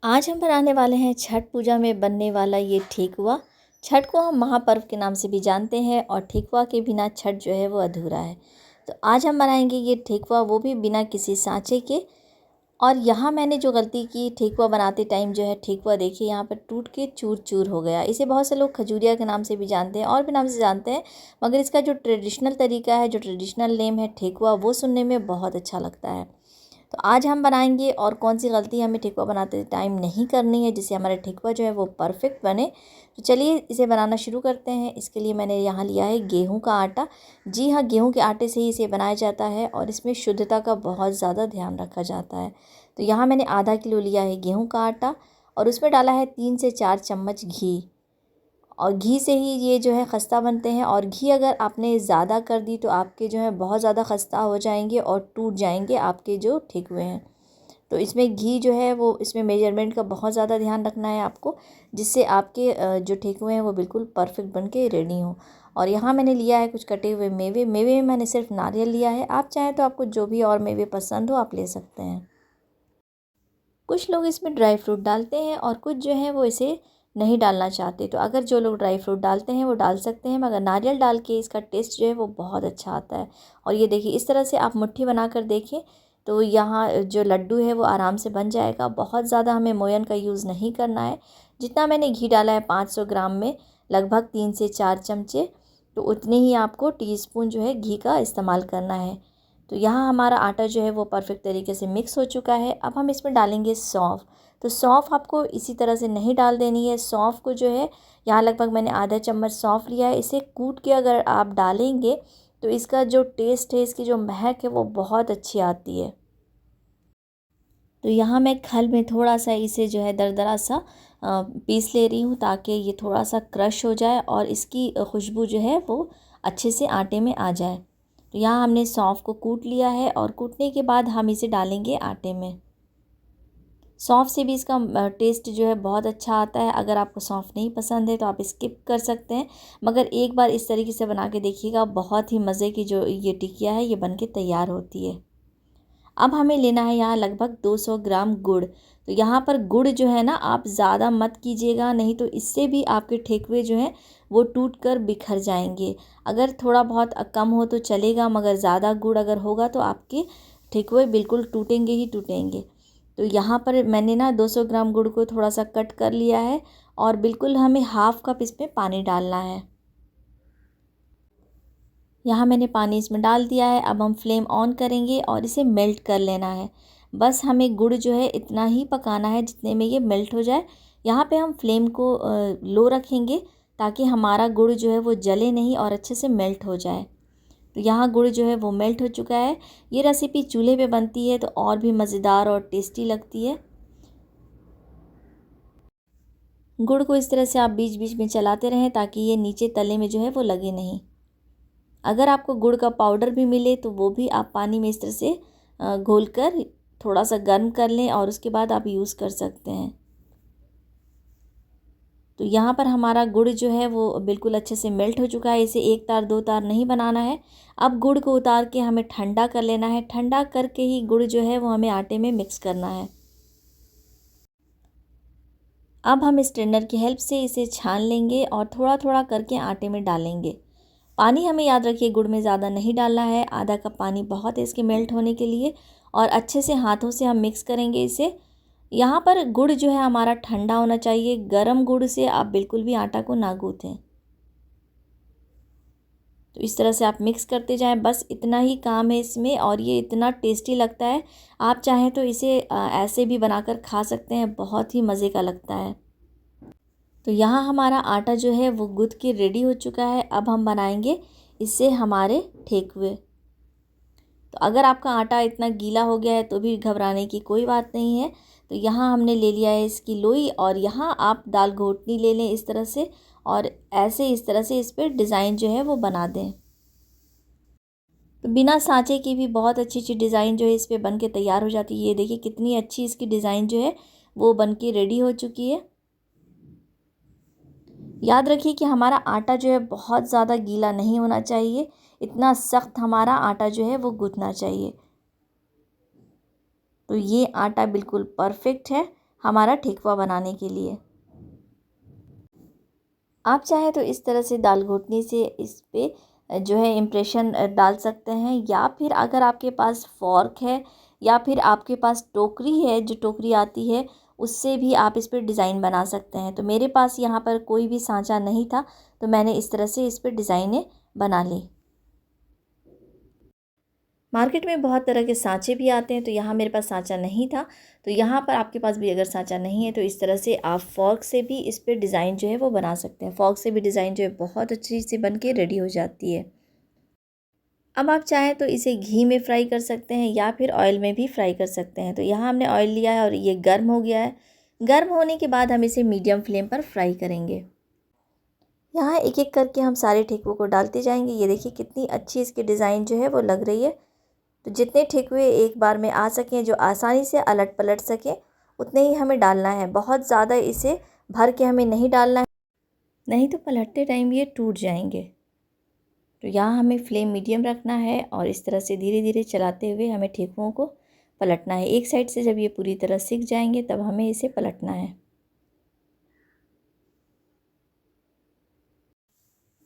आज हम बनाने वाले हैं छठ पूजा में बनने वाला ये ठेकुआ। छठ को हम महापर्व के नाम से भी जानते हैं और ठेकुआ के बिना छठ जो है वो अधूरा है। तो आज हम बनाएंगे ये ठेकुआ, वो भी बिना किसी सांचे के। और यहाँ मैंने जो गलती की, ठेकुआ बनाते टाइम जो है ठेकुआ देखिए यहाँ पर टूट के चूर चूर हो गया। इसे बहुत से लोग खजूरिया के नाम से भी जानते हैं और भी नाम से जानते हैं, मगर इसका जो ट्रेडिशनल तरीका है, जो ट्रेडिशनल नेम है ठेकुआ, वो सुनने में बहुत अच्छा लगता है। तो आज हम बनाएंगे और कौन सी गलती हमें ठेकुआ बनाते टाइम नहीं करनी है, जिससे हमारा ठेकुआ जो है वो परफेक्ट बने। तो चलिए इसे बनाना शुरू करते हैं। इसके लिए मैंने यहाँ लिया है गेहूं का आटा। जी हाँ, गेहूं के आटे से ही इसे बनाया जाता है और इसमें शुद्धता का बहुत ज़्यादा ध्यान रखा जाता है। तो यहाँ मैंने आधा किलो लिया है गेहूं का आटा और उसमें डाला है 3 से 4 चम्मच घी। और घी से ही ये जो है खस्ता बनते हैं, और घी अगर आपने ज़्यादा कर दी तो आपके जो है बहुत ज़्यादा खस्ता हो जाएंगे और टूट जाएंगे आपके जो ठेकुए हैं। तो इसमें घी जो है वो, इसमें मेजरमेंट का बहुत ज़्यादा ध्यान रखना है आपको, जिससे आपके जो ठेकुए हैं वो बिल्कुल परफेक्ट बन के रेडी हों। और यहाँ मैंने लिया है कुछ कटे हुए मेवे। मेवे में मैंने सिर्फ नारियल लिया है, आप चाहें तो आपको जो भी और मेवे पसंद हो आप ले सकते हैं। कुछ लोग इसमें ड्राई फ्रूट डालते हैं और कुछ जो है वो इसे नहीं डालना चाहते। तो अगर जो लोग ड्राई फ्रूट डालते हैं वो डाल सकते हैं, मगर नारियल डाल के इसका टेस्ट जो है वो बहुत अच्छा आता है। और ये देखिए इस तरह से आप मुट्ठी बना कर देखें तो यहाँ जो लड्डू है वो आराम से बन जाएगा। बहुत ज़्यादा हमें मोयन का यूज़ नहीं करना है। जितना मैंने घी डाला है 500 ग्राम में लगभग 3 से 4 चमचे, तो उतने ही आपको टीस्पून जो है घी का इस्तेमाल करना है। तो यहाँ हमारा आटा जो है वो परफेक्ट तरीके से मिक्स हो चुका है। अब हम इसमें डालेंगे सौंफ। तो सौंफ आपको इसी तरह से नहीं डाल देनी है। सौंफ को जो है, यहाँ लगभग मैंने आधा चम्मच सौंफ लिया है। इसे कूट के अगर आप डालेंगे तो इसका जो टेस्ट है, इसकी जो महक है वो बहुत अच्छी आती है। तो यहाँ मैं खल में थोड़ा सा इसे जो है दरदरा सा पीस ले रही हूँ, ताकि ये थोड़ा सा क्रश हो जाए और इसकी खुशबू जो है वो अच्छे से आटे में आ जाए। तो यहाँ हमने सौंफ को कूट लिया है और कूटने के बाद हम इसे डालेंगे आटे में। सौंफ से भी इसका टेस्ट जो है बहुत अच्छा आता है। अगर आपको सौंफ नहीं पसंद है तो आप स्किप कर सकते हैं, मगर एक बार इस तरीके से बना के देखिएगा, बहुत ही मज़े की जो ये टिकिया है ये बन के तैयार होती है। अब हमें लेना है यहाँ लगभग 200 ग्राम गुड़। तो यहाँ पर गुड़ जो है ना, आप ज़्यादा मत कीजिएगा, नहीं तो इससे भी आपके ठेकुए जो हैं वो टूट कर बिखर जाएंगे। अगर थोड़ा बहुत कम हो तो चलेगा, मगर ज़्यादा गुड़ अगर होगा तो आपके ठेकुए बिल्कुल टूटेंगे ही टूटेंगे। तो यहाँ पर मैंने ना 200 ग्राम गुड़ को थोड़ा सा कट कर लिया है और बिल्कुल हमें हाफ़ कप इसमें पानी डालना है। यहाँ मैंने पानी इसमें डाल दिया है। अब हम फ्लेम ऑन करेंगे और इसे मेल्ट कर लेना है। बस हमें गुड़ जो है इतना ही पकाना है जितने में ये मेल्ट हो जाए। यहाँ पे हम फ्लेम को लो रखेंगे, ताकि हमारा गुड़ जो है वो जले नहीं और अच्छे से मेल्ट हो जाए। तो यहाँ गुड़ जो है वो मेल्ट हो चुका है। ये रेसिपी चूल्हे पे बनती है तो और भी मज़ेदार और टेस्टी लगती है। गुड़ को इस तरह से आप बीच बीच में चलाते रहें, ताकि ये नीचे तले में जो है वो लगे नहीं। अगर आपको गुड़ का पाउडर भी मिले तो वो भी आप पानी में इस तरह से घोल कर थोड़ा सा गर्म कर लें और उसके बाद आप यूज़ कर सकते हैं। तो यहाँ पर हमारा गुड़ जो है वो बिल्कुल अच्छे से मेल्ट हो चुका है। इसे एक तार दो तार नहीं बनाना है। अब गुड़ को उतार के हमें ठंडा कर लेना है। ठंडा करके ही गुड़ जो है वो हमें आटे में मिक्स करना है। अब हम स्ट्रेनर की हेल्प से इसे छान लेंगे और थोड़ा थोड़ा करके आटे में डालेंगे। पानी हमें याद रखिए गुड़ में ज़्यादा नहीं डालना है। आधा कप पानी बहुत है इसके मेल्ट होने के लिए। और अच्छे से हाथों से हम मिक्स करेंगे इसे। यहाँ पर गुड़ जो है हमारा ठंडा होना चाहिए। गरम गुड़ से आप बिल्कुल भी आटा को ना गूँथें। तो इस तरह से आप मिक्स करते जाएं, बस इतना ही काम है इसमें, और ये इतना टेस्टी लगता है। आप चाहें तो इसे ऐसे भी बनाकर खा सकते हैं, बहुत ही मज़े का लगता है। तो यहाँ हमारा आटा जो है वो गूँथ के रेडी हो चुका है। अब हम बनाएंगे इससे हमारे ठेकुए। तो अगर आपका आटा इतना गीला हो गया है तो भी घबराने की कोई बात नहीं है। तो यहाँ हमने ले लिया है इसकी लोई, और यहाँ आप दाल घोटनी ले लें इस तरह से, और ऐसे इस तरह से इस पर डिज़ाइन जो है वो बना दें। तो बिना सांचे की भी बहुत अच्छी अच्छी डिज़ाइन जो है इस पर बन के तैयार हो जाती है। ये देखिए कितनी अच्छी इसकी डिज़ाइन जो है वो बन के रेडी हो चुकी है। याद रखिए कि हमारा आटा जो है बहुत ज़्यादा गीला नहीं होना चाहिए। इतना सख्त हमारा आटा जो है वो गूँथना चाहिए। तो ये आटा बिल्कुल परफेक्ट है। हमारा ठेकुआ बनाने के लिए। आप चाहें तो इस तरह से दाल घोटनी से इस पे जो है इम्प्रेशन डाल सकते हैं, या फिर अगर आपके पास फ़ॉर्क है या फिर आपके पास टोकरी है, जो टोकरी आती है, उससे भी आप इस पे डिज़ाइन बना सकते हैं। तो मेरे पास यहाँ पर कोई भी साँचा नहीं था, तो मैंने इस तरह से इस पे डिज़ाइनें बना ली। मार्केट में बहुत तरह के साँचे भी आते हैं, तो यहाँ मेरे पास साँचा नहीं था। तो यहाँ पर आपके पास भी अगर साँचा नहीं है तो इस तरह से आप फ़ॉर्क से भी इस पे डिज़ाइन जो है वो बना सकते हैं। फ़ॉर्क से भी डिज़ाइन जो है बहुत अच्छी से बन के रेडी हो जाती है। अब आप चाहें तो इसे घी में फ्राई कर सकते हैं या फिर ऑयल में भी फ्राई कर सकते हैं। तो यहाँ हमने ऑयल लिया है और ये गर्म हो गया है। गर्म होने के बाद हम इसे मीडियम फ्लेम पर फ्राई करेंगे। यहाँ एक-एक करके हम सारे ठेकुओं को डालते जाएंगे। ये देखिए कितनी अच्छी इसकी डिज़ाइन जो है वो लग रही है। तो जितने ठेकुए एक बार में आ सकें, जो आसानी से अलट पलट सकें, उतने ही हमें डालना है। बहुत ज़्यादा इसे भर के हमें नहीं डालना है, नहीं तो पलटते टाइम ये टूट जाएंगे। तो यहाँ हमें फ्लेम मीडियम रखना है और इस तरह से धीरे धीरे चलाते हुए हमें ठेकुओं को पलटना है। एक साइड से जब ये पूरी तरह सिक जाएंगे तब हमें इसे पलटना है।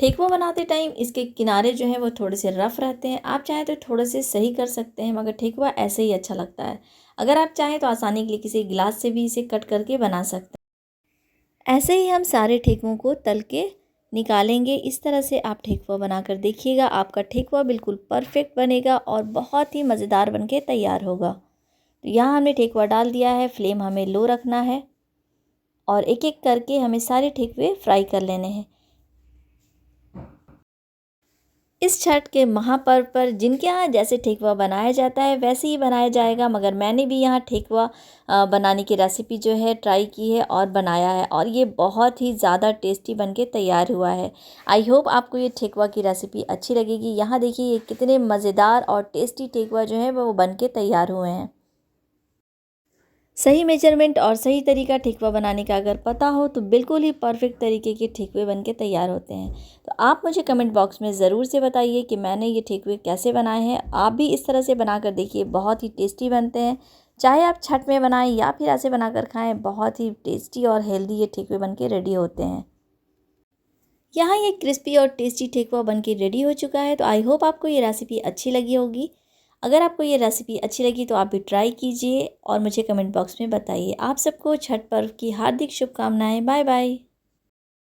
ठेकुआ बनाते टाइम इसके किनारे जो हैं वो थोड़े से रफ़ रहते हैं। आप चाहें तो थोड़े से सही कर सकते हैं, मगर ठेकुआ ऐसे ही अच्छा लगता है। अगर आप चाहें तो आसानी के लिए किसी गिलास से भी इसे कट करके बना सकते हैं। ऐसे ही हम सारे ठेकुओं को तल के निकालेंगे। इस तरह से आप ठेकुआ बनाकर देखिएगा, आपका ठेकुआ बिल्कुल परफेक्ट बनेगा और बहुत ही मज़ेदार बनके तैयार होगा। तो यहाँ हमने ठेकुआ डाल दिया है, फ्लेम हमें लो रखना है और एक-एक करके हमें सारे ठेकुए फ्राई कर लेने हैं। इस छठ के महापर्व पर जिनके यहाँ जैसे ठेकुआ बनाया जाता है वैसे ही बनाया जाएगा, मगर मैंने भी यहाँ ठेकुआ बनाने की रेसिपी जो है ट्राई की है और बनाया है, और ये बहुत ही ज़्यादा टेस्टी बनके तैयार हुआ है। आई होप आपको ये ठेकुआ की रेसिपी अच्छी लगेगी। यहाँ देखिए ये कितने मज़ेदार और टेस्टी ठेकुआ जो है वो बनके तैयार हुए हैं। सही मेजरमेंट और सही तरीका ठेकुआ बनाने का अगर पता हो तो बिल्कुल ही परफेक्ट तरीके के ठेकुए बनके तैयार होते हैं। तो आप मुझे कमेंट बॉक्स में ज़रूर से बताइए कि मैंने ये ठेकुए कैसे बनाए हैं। आप भी इस तरह से बनाकर देखिए, बहुत ही टेस्टी बनते हैं। चाहे आप छठ में बनाएं या फिर ऐसे बनाकर खाएं, बहुत ही टेस्टी और हेल्दी ये ठेकुए बनके रेडी होते हैं। यहाँ ये क्रिस्पी और टेस्टी ठेकुआ बनके रेडी हो चुका है। तो आई होप आपको ये रेसिपी अच्छी लगी होगी। अगर आपको ये रेसिपी अच्छी लगी तो आप भी ट्राई कीजिए और मुझे कमेंट बॉक्स में बताइए। आप सबको छठ पर्व की हार्दिक शुभकामनाएं। Bye bye.